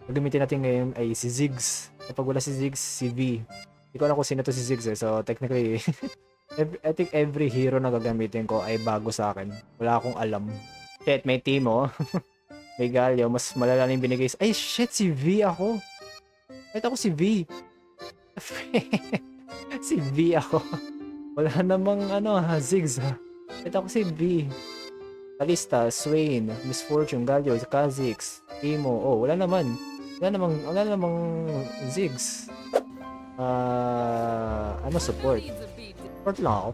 Gagamitin natin ngayon ay si Ziggs. Kapag wala si Ziggs, si V. Hindi ko alam kung sino to si Ziggs eh. So technically, I think every hero na gagamitin ko ay bago sa akin. Wala akong alam. Shit, may Teemo. May Galio. Mas malala na yung binigay. Ay shit, si V ako. Kahit ako si V. Si V ako. Wala namang Ziggs ha. Kahit ako si V. Kalista, Swain, Miss Fortune, Galio, Kha'Zix, Teemo. Oh, wala namang Ziggs. Support. Support lang ako.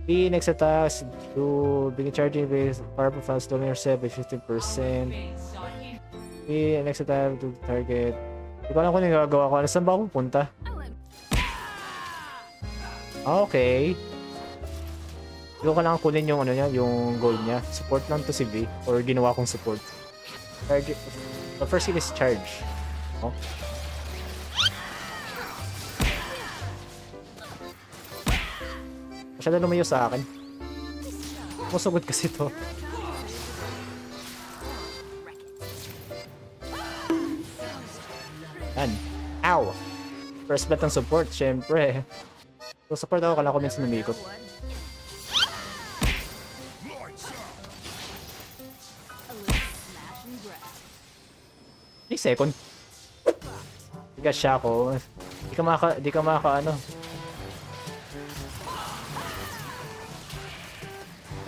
The next attacks to begin charging with powerful fast to yourself by 15%. The next attack to target. Hindi ko alam kung ano gagawa ko. Saan ba ako pupunta? Okay. Hindi ko kailangan kunin yung yung gold niya. Support lang to si V. Or ginawa kong support. Target. The first skill is charge. Oh. Masyado lumayo sa akin. Musugod kasi to. Yan. Ow! First bet ng support, syempre. So support ako, kailangan ko minsan lumikot. 3 second. Tigas siya ako. Di ka maka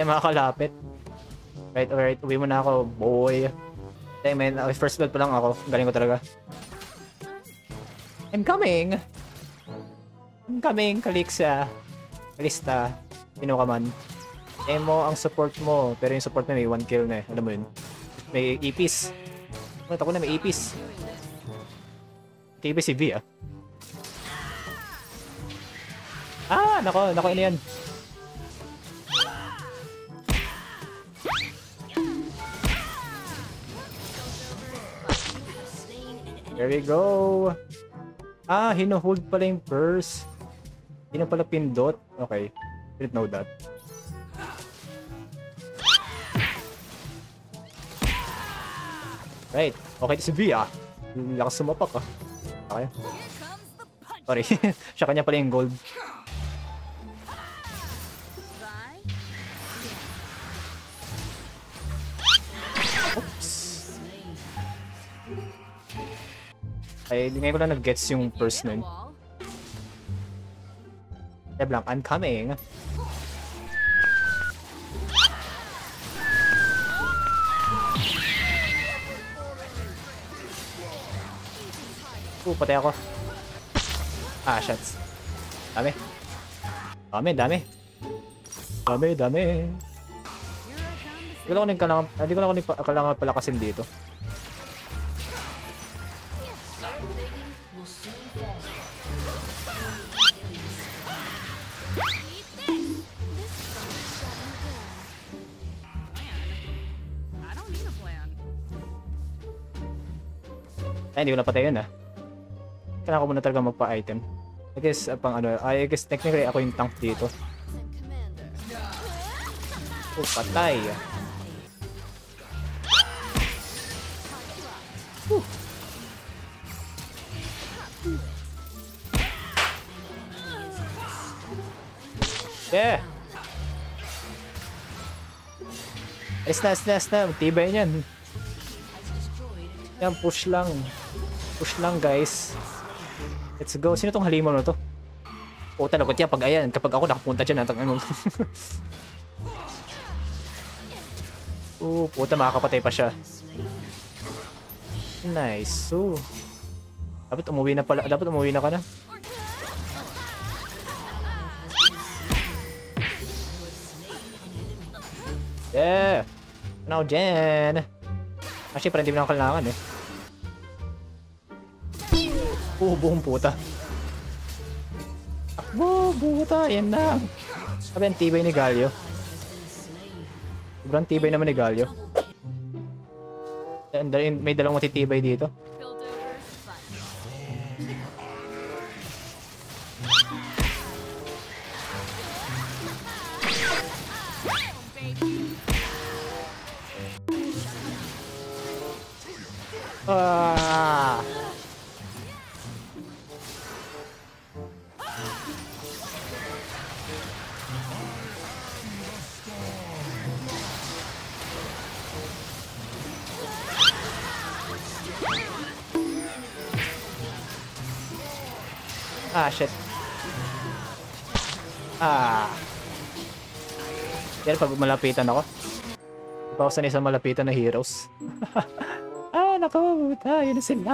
makakalapit. Alright, uwi mo na ako, boy. Dang man, first blood pa lang ako. Galing ko talaga. I'm coming, Kalixia. Kalista. Sino ka man. Emo ang support mo. Pero yung support mo may 1 kill na eh. Alam mo yun. May ipis. Ako na may ipis. Ipis si V ah. Nako ano yan. There we go. Hino-hold pala yung purse. Hindi na pala pindot. Okay. Didn't know that. Right. Okay to si V ah. Lakas sumapak ah. Okay. Sorry. Siya kanya pala yung gold. Ay, ngayon ko lang nag-gets yung purse nun. Leblanc, I'm coming. Patay ako. Shots. Dami. Hindi ko lang kailangan palakasin dito. Hindi ko napatay yun ah. Kailangan ko muna talaga magpa-item. I guess, I guess technically ako yung tank dito. Oh, patay. Yeah! Alis na. Tibay niyan. Yan, push lang. Push lang, guys. Let's go. Sino tong halimaw na to? Talakot yan pag ayan. Kapag ako nakapunta dyan, puta, makakapatay pa siya. Nice. Dapat umuwi na ka na. Yeah! Now, Jen! Actually, parang hindi mo na kailangan eh. Buong puta. Puta, yan na. Sabi ang tibay ni Galio. Sobrang tibay naman ni Galio. May dalawang matitibay dito. Ah! Ah, shit. Ah. Yan, pag malapitan ako. Di pa ako sanay sa malapitan na heroes. Ah, naku, tayo na sila.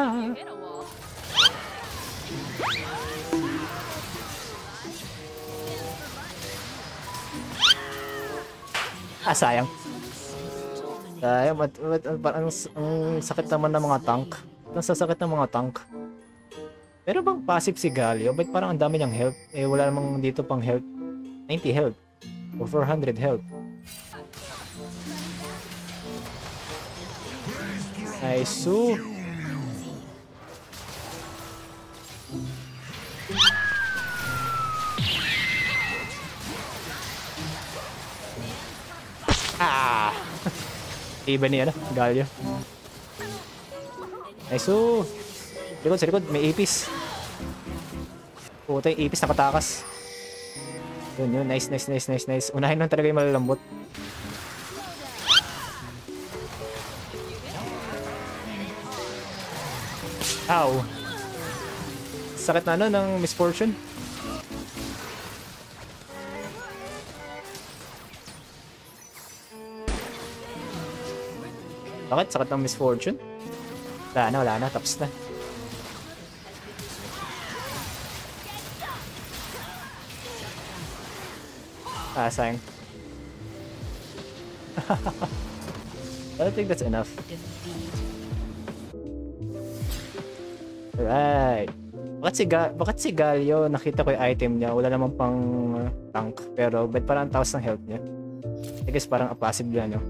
Ah, sayang. Sayang, ang sakit naman ng mga tank. Ang sasakit ng mga tank. Pero bang passive si Galio? Ba't parang ang dami niyang health? Eh, wala namang dito pang health. 90 health. O 400 health. Nice. So, ah! Iba ni ano, Galio. Nice. So, likod, sa likod. May ipis. Puta, yung ipis nakatakas. Yun, yun. Nice, nice, nice, nice, nice. Unahin lang talaga yung malalambot. Ow. Sakit na ano ng misfortune. Bakit? Sakit ng misfortune? Wala na, wala na. Tapos na. Ah, sayang. I don't think that's enough. Alright. Bakit si Galio, nakita ko yung item niya, wala namang pang tank, pero ba't parang ang taas ng health niya? I guess parang a passive yan, no?